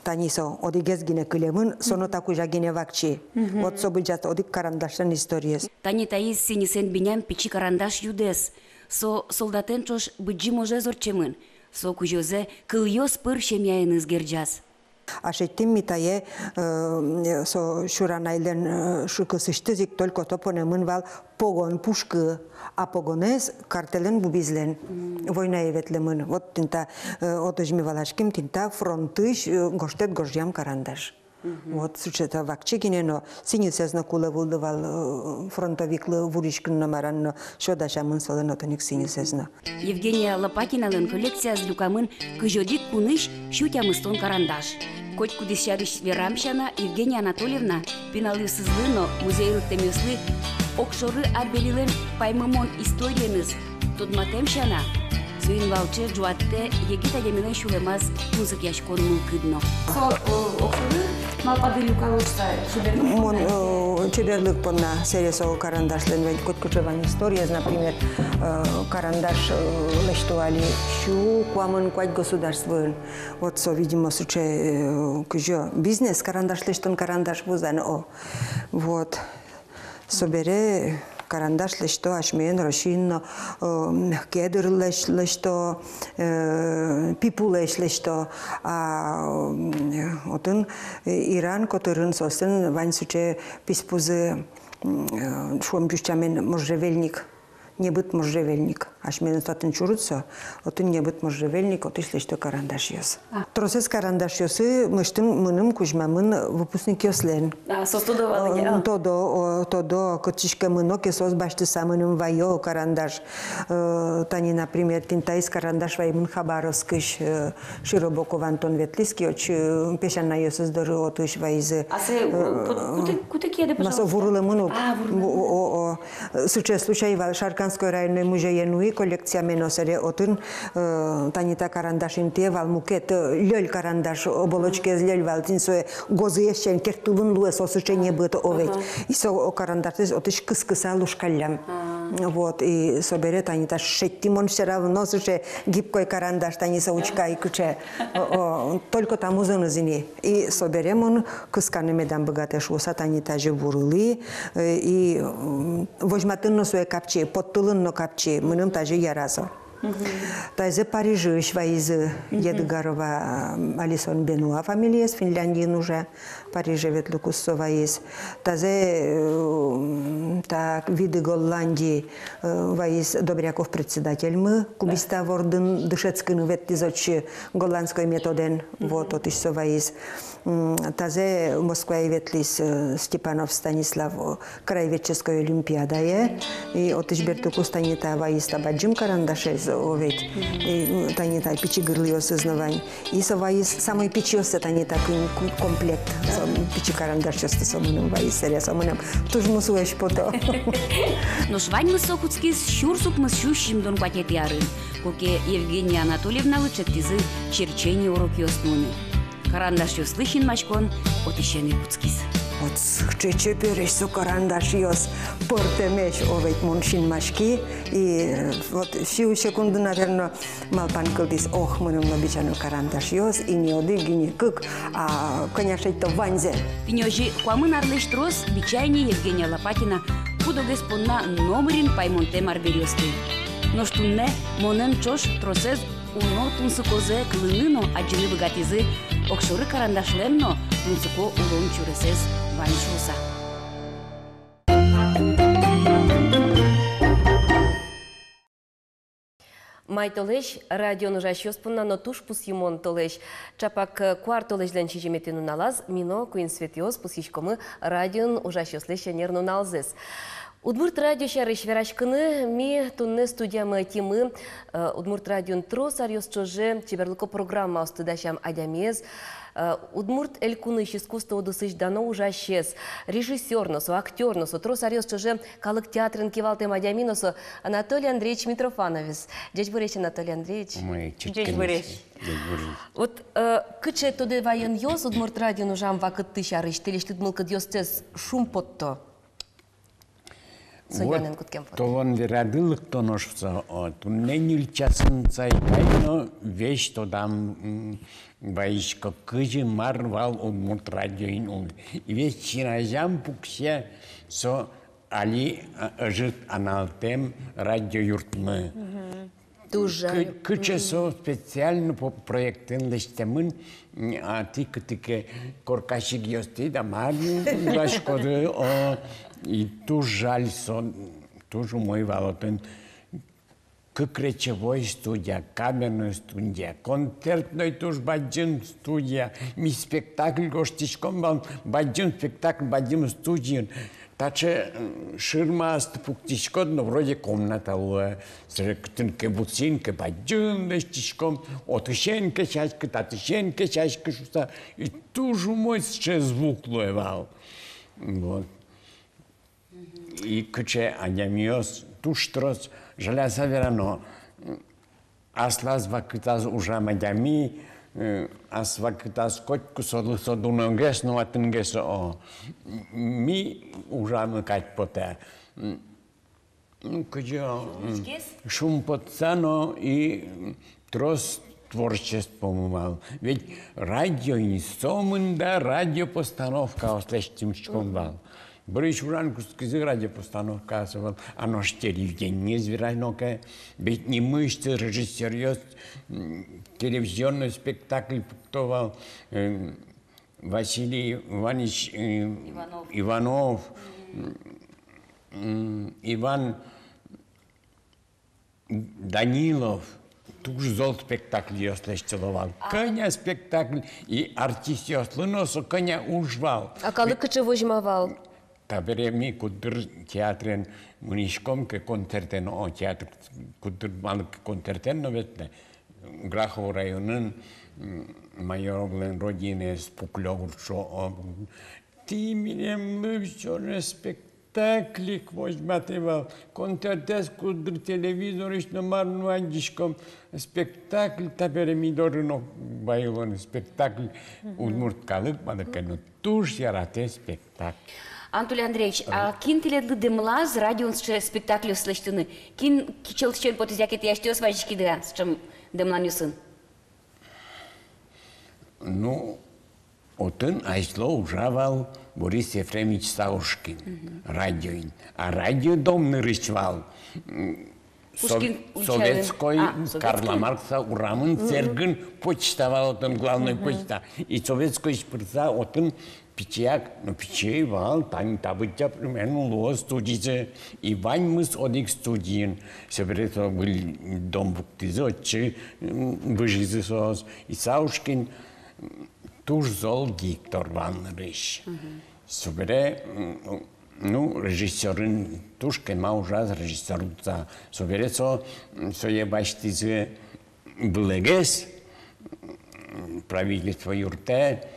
танисо одигез гине кылемын соно такужа геневакчи вот собыджат одик карандаштан историес Тани таис синисен биням пичи карандаш юдес. Со солдатен чош быджи може зорчемын. Со кужозе кыльёс пыр шемяйыныз герджас. Ашеттим митае со шуранайлен шукысыштызик только топонемын вал погон пушкы, а погонез картелен бубизлен. Война еветлемын. Вот тинта отожми валашким тинта фронтыш гоштет гожьям карандаш. Вот сучета вакчигине, но синисезна куле вулдывал фронтовиклы вуришкин номеран, что даже мынсолен отоник синисезна. Евгения Лопатиналын коллекция с люкамын кыжодик куныш шутямыстон карандаш. Коть кудесярыш верамшана Евгения Анатольевна пиналы сызлыно музейлык темеслы окшоры арбелилен паймымон историяныз тодматемшана Суин валче жуатте егита демилен шулемаз музык яшкон мылкыдно. Малпады люкалушта Чеберлык понна сересо карандашлен ведь коткучеван история, например, карандаш лештуали щу куамын куать государствен. Вот со видимо случай кужо бизнес карандаш лештон карандаш вузан о. Вот собере карандаш лешто ашмен рошинно кедр лешто пипу лешто а отын Иран которын сосын вань суче писпузы шуам бюштамен можжевельник не быть можжевельник. Аж мен статын чурутса, отын не быть можжевельник, отышлы что карандаш ёс. Тросес карандаш ёсы, мыштым мыным кужмамын выпускник ёслен. Состудовал. Тодо, котишка мыно, кесос башты самыным вайо карандаш. Тани, например, тинтайс карандаш ваймын Хабаровскыш, Широбоков Антон Ветлиский, оч пешан на ёсыз дыры отыш вайзы. А куты кеды, пожалуйста? Масо вурлы мыну. Случай в Шарканской районной музее Нуи коллекция меносере отын танита карандашин те вал мукет лёль карандаш оболочке из лёль валтин сое гозы ещен кертулун луэ сосучение быт овет. И со карандаш отыш кыс-кыса лушкалям. Вот, и собере танита шеттимон все равно суче гибкой карандаш таниса учка и куче. Только там узынызини. И соберем он кысканы медам богатые шуса танита же вурлы и возьматын свое капче, подтылын капче, мыным таже яразо. Тазе Парижи швайзы Едгарова Алисон Бенуа фамилия с Финляндии уже Париже ветлюкусова есть. Тазе так виды Голландии вайз Добряков председатель мы кубиста вордын дышецкин ветлизочи голландской методен вот от исова есть. Тазе Москва и ветлис Степанов Станислав краеведческой олимпиада и от Ишбертуку станита вайз табаджим карандашез овет и танита пичи гырлио сознавань и совайз самый пичёс танита комплект пичи карандашёс сомуным вайз серия сомуным тоже мусуэш пото. Но швань мы сокутскис щурсук мы щущим дон пакет ярын. Коке Евгения Анатольевна лычектизы черчение уроки основны. Карандаш слышен мачкон отищеный пуцкис. Вот чече переш со карандаш ёс портемеш овет моншин машки и вот всю секунду, наверное, малпан кылдис ох мыным нобичану карандаш ёс и не оды гине кык, а конечно это ванзе. Пенёжи хуамын арлыш трос бичайни Евгения Лопатина худогес понна номерин паймонте марберёсты. Но штунне монен чош тросез уно тунсыкозе клыныно аджины богатизы окшоры карандашлемно тунсыко улон чуресез ваншуса. Май толеш, радио нужа щоспунна, но туш пус юмон толеш. Чапак куар толеш длен чижеметину налаз, мино куин светиос пусишкомы радион ужа щослеша нерну налзес. Удмурт радио шарыш верашкыны ми тунны студиямы тимы Удмурт радион трос арьос чоже чеберлыко программа остыдашам адямез. Удмурт элькуныш искусство удысыш дано ужащес. Режиссер носу, актер носу, трос арьос чоже калык театрын кивалтем адями носу Анатолий Андреевич Митрофановец. Дядь Буреш, Анатолий Андреевич. Дядь Буреш. Вот кыче тоде вайын йос Удмурт радио нужам вакыт ты шарыш, телештыд мылкыд йостес шум потто. Вот тован верадылык тоношса, тунненил часын цайкайно вещь то там ваишко кыжи марвал Удмурт радиоин он. И весь чинажам пуксе со али жит аналтем радио юртмы. Кыче со специально по проектен лестемын, а тик-тике коркашик ёсти да марни дашкоды и ту жаль сон, тоже мой валотен, как речевой студия, камерная студия, концертной туж баджин студия, ми спектакль гоштичком баджин спектакль баджин студия. Таче ширма ступуктичко, но вроде комната луэ, сректынке буцинке баджин вещичком, отышенке чашка, татышенке чашка, шуста, и тоже мой сейчас звук луэвал. Вот. И куче анямиос туштрос железа верано аслаз вакытаз уже мадями ас вакытаз котку содунонгес но атынгес ми уже мыкать поте куче шум потсано и трос творчество мал. Ведь радио не сомында радиопостановка ослещимчком вал. Борис Уранку сказал радиопостановка, оно ж телевидение зверайноке, ведь не мышцы, режиссер есть, телевизионный спектакль пуктовал Василий Иванович Иванов, Иван Данилов туж зол спектакль ёслештеловал. Коня спектакль и артист ёслыносо коня ужвал. А коли кычы возьмавал? Табере ми кудыр театрен мунишком ке концертен о театр кудыр малык концертен но ветне Грахов районын майороглен родине спуклёвуршо ти минем лывчёрне спектаклик возьматывал концертес кудыр телевизорышно марнуандишком спектакль табере ми дорыно байылон спектакль удмурткалык малыкenu туж ярате спектакль. Анатолий Андреевич, а кин теледлы демлаз радион с спектаклю слыштыны? Кин кичелчен потызякет яштёс вачки да, с чем демланюсын? Ну, отын айсло ужавал Борис Ефремович Саушкин, радиоин. А радиодом нарычвал советской Карла Маркса урамын цергын почтавал отын главной почта. И советской шпырца отын пичек, но пичей вал, там табытя примерно ло студице. И вань мы с одних студиен. Соберется был дом буктизы, отчи выжизы сос. И Саушкин туж зол Гиктор Ван Рыш. Собере, ну, режиссерын туж кема ужас режиссерца. Собере со е баштизы блегес, правительство юрте,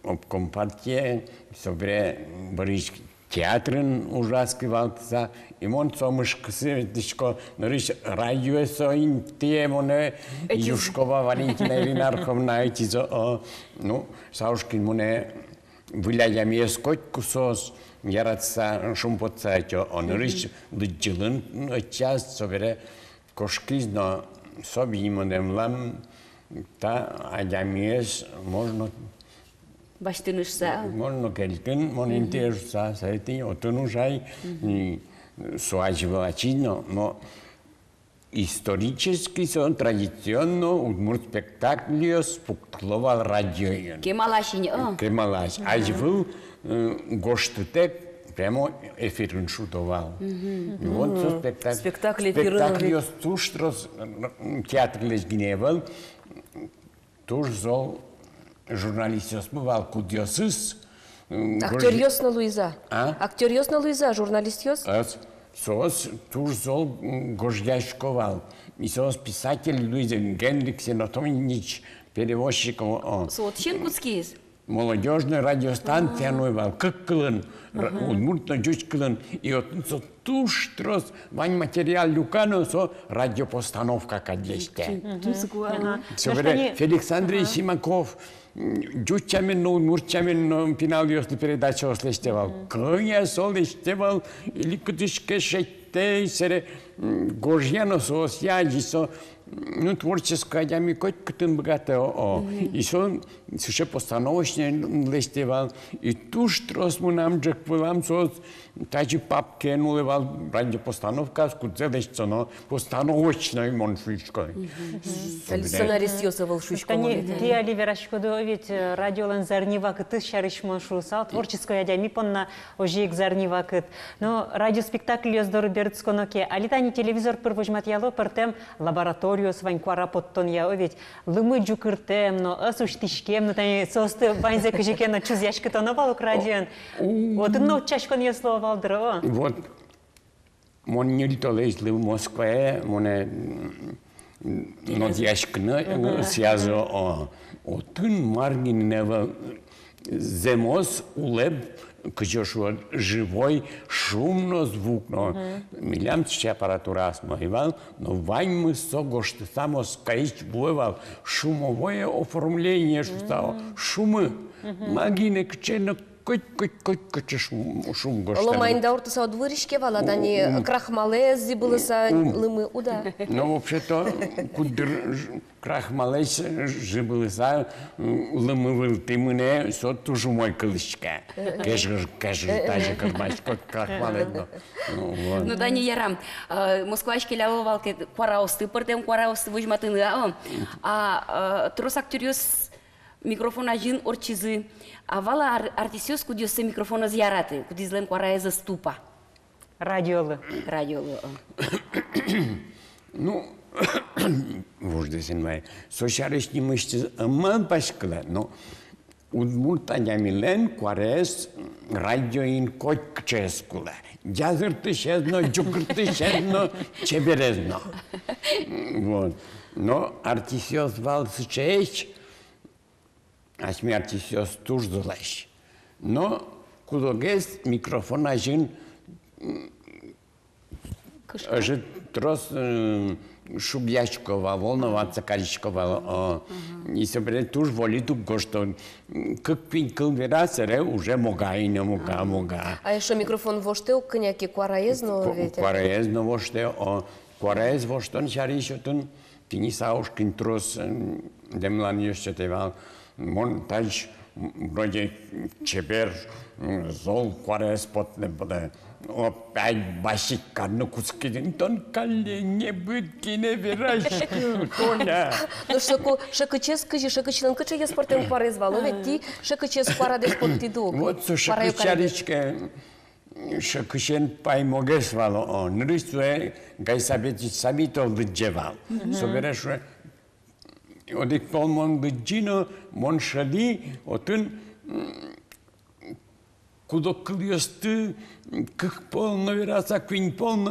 обком партия, собере Борис театрын ужаски валтса, и мон сомышкысы дишко нарыш радио соин темоне Юшкова Валентина Ильинарховна этизо, ну, Саушкин моне выляями скотку сос, яратса шумпотса этё, он нарыш лыджилын час собере кошкизно соби имонем лам, та адямиес можно Баштынышса. Можно келкен, мон интереса, сети, отонужай, суачивал очевидно, но исторически, традиционно, удмурт спектаклиос пуктловал радио. Кемалашини, Кемалаш. А жил гоштетек прямо эфирын шутовал. Вот со спектакль. Спектакль эфирын. Спектаклиос туштрос театр лес гневал, туж зол журналистиос бывал кудиосыс. Актер ёсна Луиза. Актер ёсна Луиза, журналист ёс? Сос туж зол гожьяшковал. И сос писатель Луиза Генрик Сенатоминич, перевозчик. Сотчен куцкиз. Молодежная радиостанция новая, как клан, удмуртно жуч клан. И вот туж трос, вань материал люкану, со радиопостановка кадеште. Феликс Андреевич Симаков, Джучамин, Мурчамин, пинал ёсну передачу ослештевал. Коня солештевал, или кудышке шетей, сере Гожьяно соосяджи, со, ну, творческая дями котькатын богатая, и со, суше постановочный лештевал, и туж трос му нам джек пылам, со, тачи папке нулевал, радиопостановка, скудзелещца, но постановочной моншучкой. Сценарист Йосовал Шучко. Ти Оливерашкоду ведь радиолан зарнивакыт шарыш моншусал, творческая дями понна ожик зарнивакыт. Но радиоспектакль ёздору бердсконоке, алитани телевизор первожматьяло пертем лабораторию сваньквара подтон я ведь лымы джукыртем, но асуштишкем, но тани состы ванзе кыжикена чузяшкы тоновал радион. Вот но чашкон я слово валдро. Вот мон нильтолез в Москве, моне нодяшкна связо отын маргин нева земос улеб кыжошо живой шумно звукно. Милямчи аппаратура смоивал, но вань мы согошты само скаич буевал шумовое оформление шустало. Шумы. Магине кчено шум гоштем. Ломайнда ортаса одвыришке вала, дани крахмалез зибылыса лымы уда. Ну, вообще-то, кудр крахмалез зибылыса лымы вылты мне, со тоже мой кылышка. Кэжгэр, тажи кармачка крахмалез. Ну, дани ярам. Москвачки лявовалки квараусты, портем квараусты выжматыны, а трос актериос микрофон один орчизы, а вала артисиос кудиосы микрофона зяраты, кудизлен квараеза ступа. Радиолы. Радиолы. Ну, вождесен май. Сошарышни мышцы мал башкала, но удмуртанямилен кварес радиоин котческула. Языртышезно, джукртышезно, чеберезно. Вот. Но артисиос валсычеч, асми артисиос туждулаш. Но кудогес микрофон ажин же трос Шубьячкова, волноваться Каричкова. И собрали туж волиту гошто. Как пинкал верасере уже мога и не мога. А еще микрофон воштел коняки квараезно ведь? Квараезно воштел, квараез воштон шаришотун. Тини саушкин трос демлан еще тевал. Монтаж вроде чебер зол квараез потне буде. Опять басик карну кускидин тон колени бытки не верашки, Тоня. Ну шакачес скажи, шакачлан каче я спортем парезвало, ведь ти шакачес парадеш под тиду. Вот со шакачаричка шакачен паймогесвало, нрисуе гай сабити сабито лджевал. Собереш одик полмон лджино, мон шади, отун куда клюсты, как полно вераса, квин полно,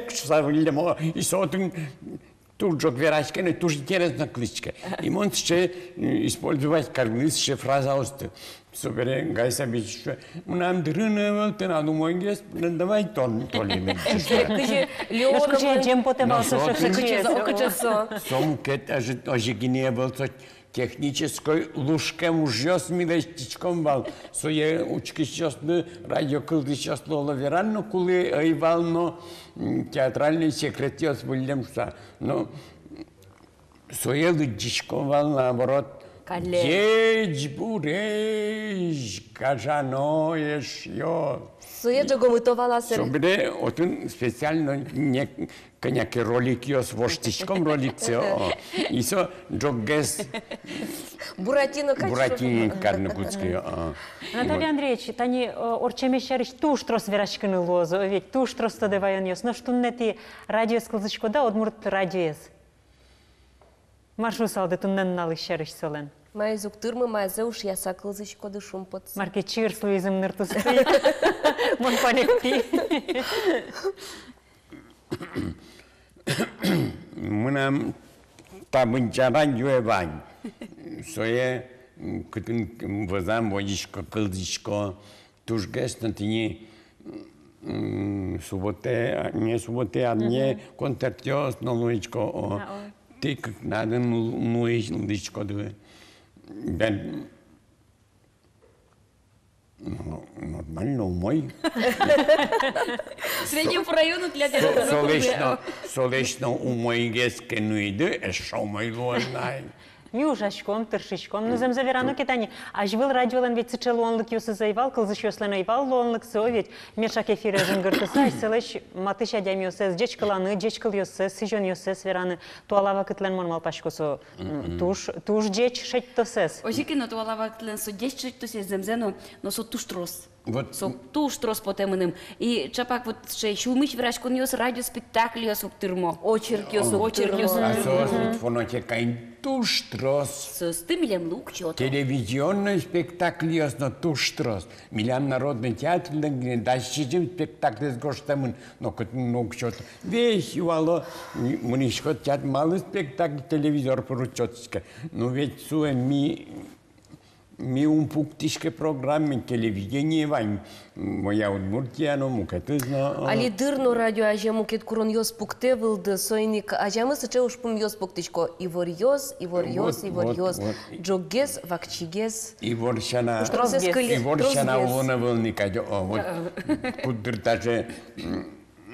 савлемо, и сотен тут же верашка, не тут же интересна кличка. И он ще использовать карглисше фраза осты. Собере гайса бичше, нам дрынывал, ты надо мой гест, давай тон толиме. Скажи, чем потемал Шакачесо. Сом кет ожигине был технической лужком уже с милостичком бал. Сое учки счастны, радио кылды счастны лаверанно, кулы айвално театральный секретёс выльемса. Но сое лыдичком бал наоборот. Едь буреш, кажаноешь ё. Суеджа гомытовала сер. Собре, отын специально не коняки роликиос воштичком роликцио. И со джоггес Буратино карнагутский. Анатолий Андреевич, тани орчемещарич туш трос верашкины лозу, ведь туш трос тодевайоньос, но что не ти радио скылзычко да одмурт радиоес. Маршу салды туннен налыщарич солен. Май зуктырмы майзе уж я сакылзыч коды шум под. Марке чирс луизм ныртусты. Мон палекти. Мы нам табынчаран юэвань. Сое кытын вазам водичко, кылдичко. Туж гэстэн тыни субботе, не субботе, а не концертиос, но луичко. Ты как надо луичко две. Ben нормально умой. Среднем по району для тебя. Солечно умой геске нуиды, эшо мой луанай. Южашком, тыршичком, ну замзаверану китани. Аж был радиолен ведь сычел онлык юсы заивал, кылзыщёслен айвал, лонлык совет. Мешак эфире жынгыртыса, селеш матыша дям юсес, дечкаланы, дечкал юсес, сижон юсес вераны. Туалава кытлен мон пашкосу туш деч шать тосес. Ожики на туалава кытлен со деч шать тосес земзено, но со туш трос. Вот. Со туш трос потемным. И чапак вот ще шумыч врашкон юс радиоспектакль юс уктырмо. Очерк юс. А сос фонотека туш трос. С стымилем лук чё-то. Телевизионный спектакль ясно туш трос. Милям народный театр, дальше спектакль с гоштамын, но как чё-то. Весь юало, мнишко театр малый спектакль, телевизор поручёточка. Но ведь суэ ми пуктишке программе телевидение вань. Моя Удмуртия, но мукеты зна. Али дырно радио ажему кет курон йос пукте вылды сойник ажамы сыче ушпум йос пуктичко. Ивор йос. Джоггес, вакчигес. Ивор шана улона вылника. Вот кудыр даже,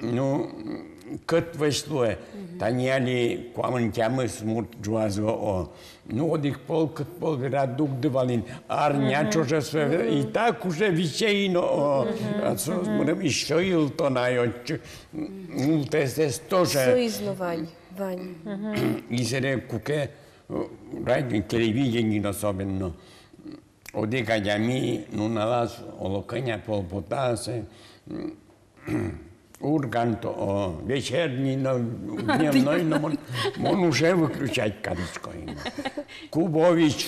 ну, кът вешлое. Таняли куамын тямы смурт джуазо. Ну, одих пол град дух дывалин. Арня чоже све. И так уже вещейно. Еще ил то найот. Ну, тесес тоже. Соизно, Вань. И сере куке, радио, телевидение особенно. Одика ями, ну, на вас, олоканя полпотасе. Ургант, вечерний, дневной, но он уже выключать каричку. Кубович,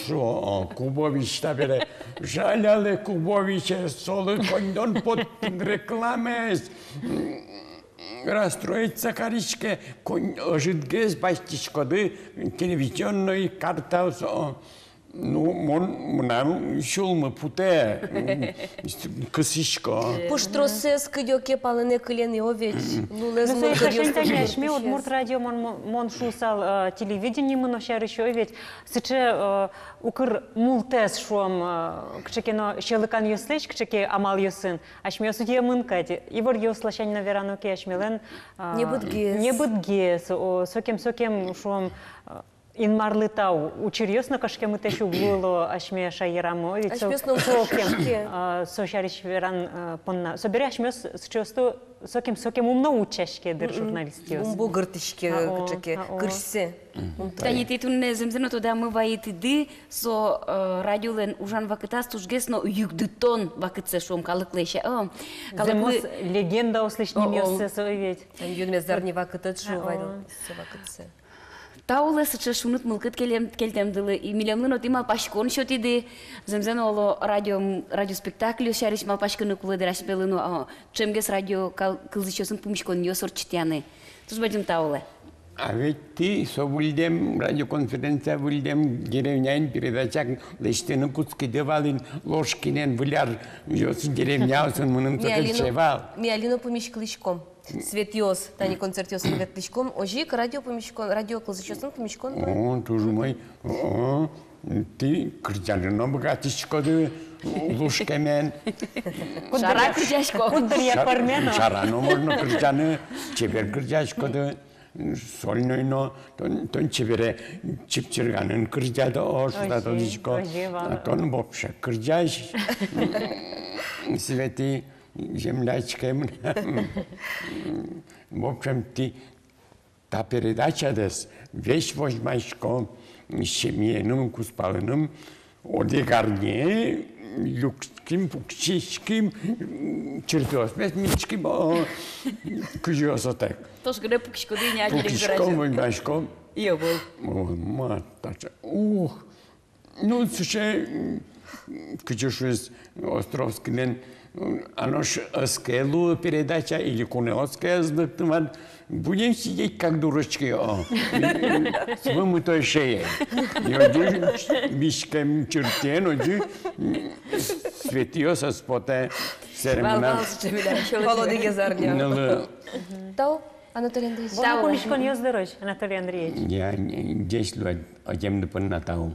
Кубович, табере, жаляли Кубовича, солы, кондон под рекламе, расстроится каричке, ожидгез, бастичкоды, телевизионный картал, ну, нам шулмы путе, кысышко. Пуштросес кидёке палыне кылен овеч. Лулез Ну, шме от Мурт радио мон шусал телевидение мон шарыш овеч. Сыче укр мултес шуам кчекено щелыкан юслеч, кчеке амал юсын. Ашме судья мынкати. Ивор юслашань на вераноке ашмелен. Не будгес. Не будгес. Сокем шуам инмарлытау учерьезно кашке мы тешу было ашме шайрамо ведь сошариш веран понна собери ашмес счасту сокем умно учашке дер журналистиос бу гыртышке кычеке кырсе Тани титун земзено туда мы ваиты со радиолен ужан вакытас тужгесно югдытон вакытсе шум калыклеще калыклы легенда услышнем ёссе совет юнмездарни вакытет шу вакытсе Таулы сычы шунут мылкыт келтемдылы, и милемлын от имал пашкон шотиды, земзен оло радиоспектакль шариш мал пашкыны кулы дырашпелыну, чемгес радио кылзычосын пумишкон йосор читяны. Туз бадим таулы. А ведь ты собульдем радиоконференция вульдем деревняин передачак лештены куцки девалин ложкинен вуляр йосын деревняусын мынын цокельчевал. Миалино помишкылышком. Светиос, тани концертиос светличком, ожик радио помишкон, радио клазычосын помишкон. О, тоже мой. Ты критянно богатичкоды лушкемен. Шара критяшко. Шарано можно критяны, чебер критяшкоды. Сольной, но тон чебере чипчерганын критяды ошта тодичко. А тон вообще критяш. Свети. Землячкам. В общем, та передача дес весь возьмашко семейным куспалыным одегарне люкским пукчишким чертёсмесмичким кujosotек. Тош гре пукшко дыня Пукшко возьмашко. Я был. Матача. Ух. Ну, слушай, кujosуес Островскинен оно ж скелу передача или кунеоская сдыктыван. Будем сидеть как дурочки, с вымытой шеей. И бишкем чертен, светиоса споте серемна. Володя Гезарня. Тау, Анатолий Андреевич. Тау, помишкон ёс дорож, Анатолий Андреевич. Я 10 лет одем допон на тау.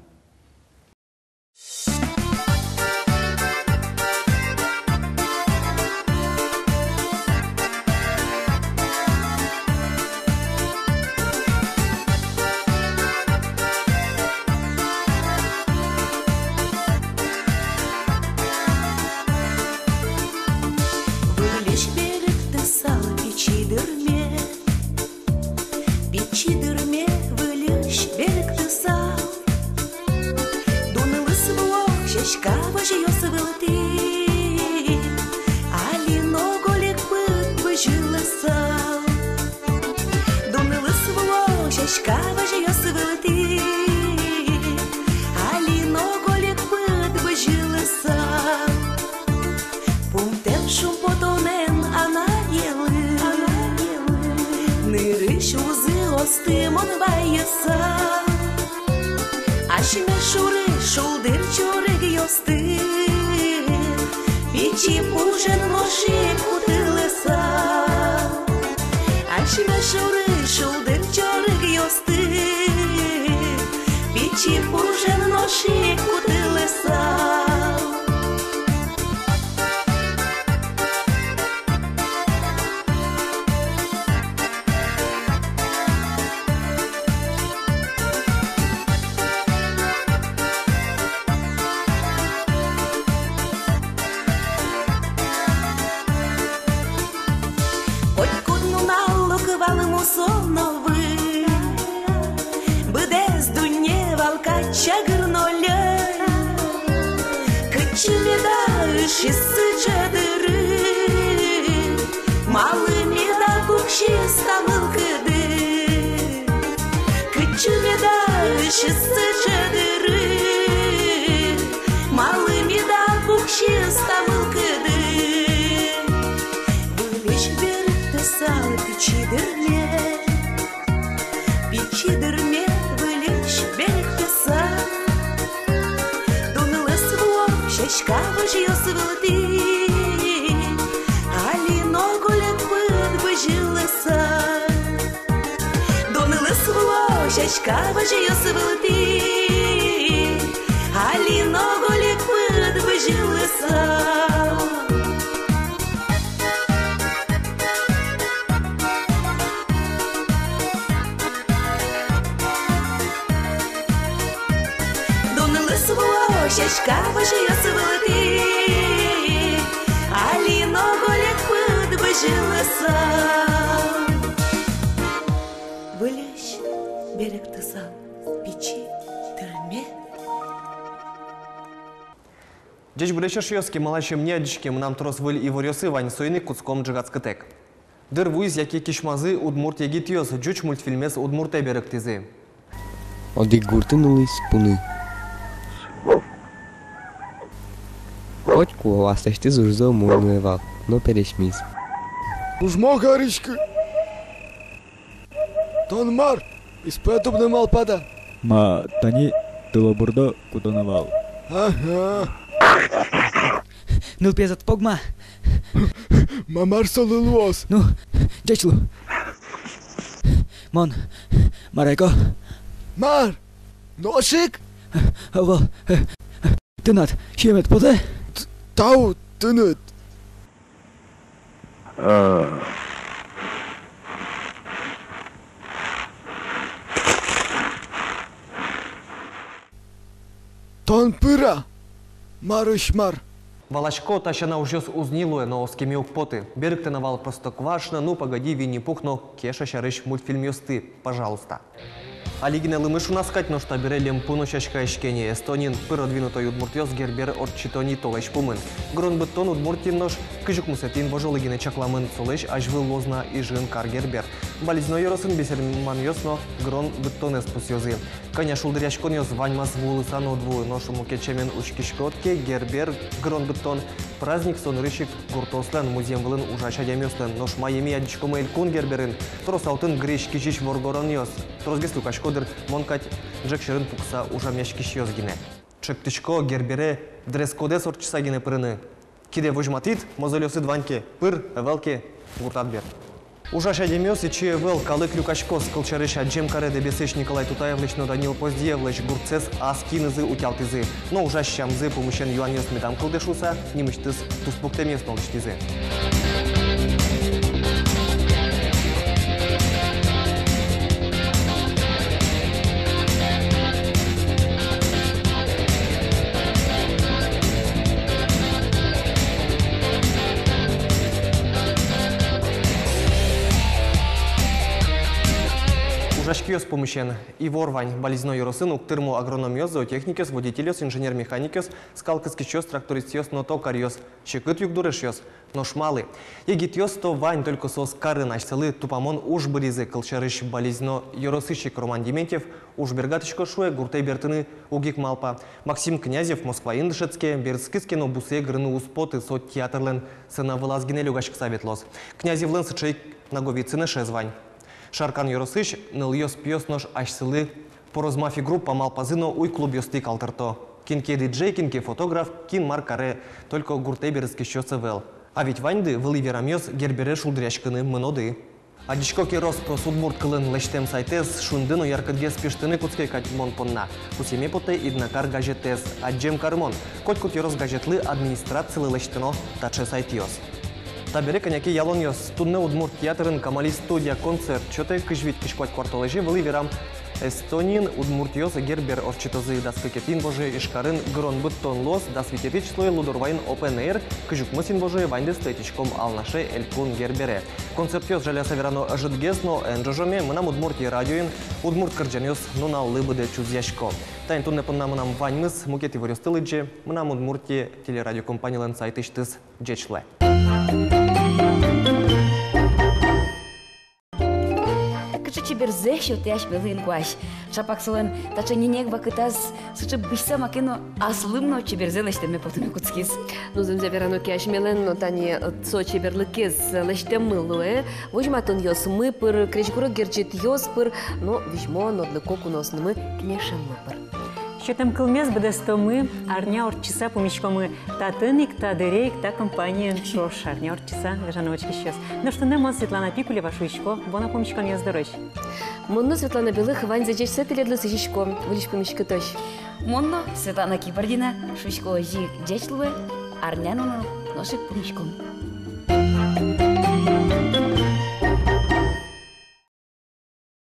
Малыми шашка боже йосвилти, Аліно голік пид вижилися. Донили свого шашка боже йосвилти, Аліно голік пид вижилися. Вылезь, берег ты сам, печи, тюрьме. Дечь будешь йоски, малаши мне дички, нам трос выль и ворёсы вань сойны куцком джигацкатек. Дыр вуиз яки кишмазы удмурт егит йос, джуч мультфильмес удмурте берег тизы. Оди гуртынулись пуны. Хоть куласташ ты зурзо мурнывал, но перешмис. Ужмо горичка. Тонмар, испетуб не малпада. Ма, тани, тылобурдо кутонавал. Ага. Ну, пезат погма. Мамар солылуос. Ну, джечлу. Мон, Марайко. Мар, ношик. Авал, тынат, шемет позе? Тау, тынат. Тон пыра, марышмар. Валашко тащана ужёс узнилуе, но скемиук поты. Берег ты навал просто квашно, ну погоди, Винни-Пух, но кеша шарыш мультфильм ёсты, пожалуйста. Алигине лымышу наскать, но что бере лемпуну шашка ишкене. Эстонин пыродвинутой удмуртёс гербер орчитони толеш пумын. Грон беттон удмуртин нож, кыжук мусетин божолыгине чакламын солеш, ажвыл лозна и жин кар гербер. Болезно йоросын бесерман ёс, но грон беттон эспус ёзы. Коня шулдыряшкон ёс ваньмас вулысан одвую, но шуму кечемен учкишкотке гербер грон беттон. Праздник сон рыщик гуртослен музеем вылын ужаша демёстен, но шмайеми адичкома элькун герберин. Трос алтын гриш кичиш воргорон ёс. Трос гес лукашкодыр монкать джек шерын пукса ужамяшкиш ёс гине. Чектичко гербере дресс-кодес орчиса гине пырыны. Киде вожматит, мозолёсы дваньке, пыр, велке, гуртат бер. Ужаша демёс и чье вел калык люкашкос, кылчарыша джемкаре дебесыш Николай Тутаевлыч, но Данил Поздиевлыч, гурцес аскинызы утялтызы. Но ужащамзы помыщен юан ёс медам кылдышуса, немыштыз туспуктем ёс нолчтизы. Ужашкиос помыщен и ворвань болезной юросын уктырму агрономиос, зоотехникиос, водителиос, инженер-механикиос, скалкаскичиос, трактористиос, но токариос, щекыт югдурышиос, но шмалы. Егитиос то вань только сос карын ашцелы тупамон уж быризы кылчарыш болезно юросыщик Роман Дементьев, уж бергатышко шуе гуртей бертыны угик малпа. Максим Князев, Москва Индышецке, Берскиске, но бусе грыны успоты сот театрлен сына вылазгине люгашк советлос. Князевлен сычей наговицыны шезвань. Шаркан Йоросыч ныл йос пьёс нож ашсылы порозмафи группа малпазыно уй клуб ёсты калтырто. Кинке диджей, кинке фотограф, кин маркаре, только гуртей березки щёсы вел. А ведь ваньды вылы верамёс гербере шулдряшкыны мыноды. А дичкоки рос про судмурт кылын лештем сайтез, шундыну яркадге спештыны куцкей катьмон понна. Усеме поте иднакар газетез, а джем кармон. Котькут йорос газетлы администрациялы лештыно таче сайтиос. Табере коняки ялоньос, тунне удмурт театрын камали студия концерт, чоте кыжвит кишквать кварталежи вылы верам Эстонин удмуртиос гербер орчитозы даскекетин боже ишкарын грон быттон лос дасвитетич слой лудорвайн open air кыжук мысин боже вайнды стетичком алнаше элькун гербере. Концертиос жаляса верано жидгесно энджожоме мынам удмуртии радиоин удмурт кырджаньос нуна лыбыде чузяшко. Тайн тунне понна мынам вайнмыз мукети ворёстылыджи мынам удмуртии телерадиокомпаниялен сайтыштыз джечле. Берзе, що ти аж белин кваш. Шапак солен, та че нінек бакитаз, суче бишса макено аслымно чеберзе лештеме потыны куцкиз. Ну, земзя верано кяш мелен, но тани цо чеберлыкез лештем мылуэ. Вожматон йос мы пыр, кречкуро герчит йос пыр, но вишмо, но для коку нос мы кнешем мы пыр. Що там килмес буде стоми, арня орчиса помічкоми та тиник, та дерейк, та компанія шош, арня орчиса, вежановочки щось. Ну що не мон Світлана Пікулєва, шуйшко, бо на помічкон я здорож. Монно Світлана Білих, Вань зачешся перед Шишко, виліч помічки точ. Монно Светлана Кибардина, Шусько Жи Джечлуе, Арняно ношик помічком.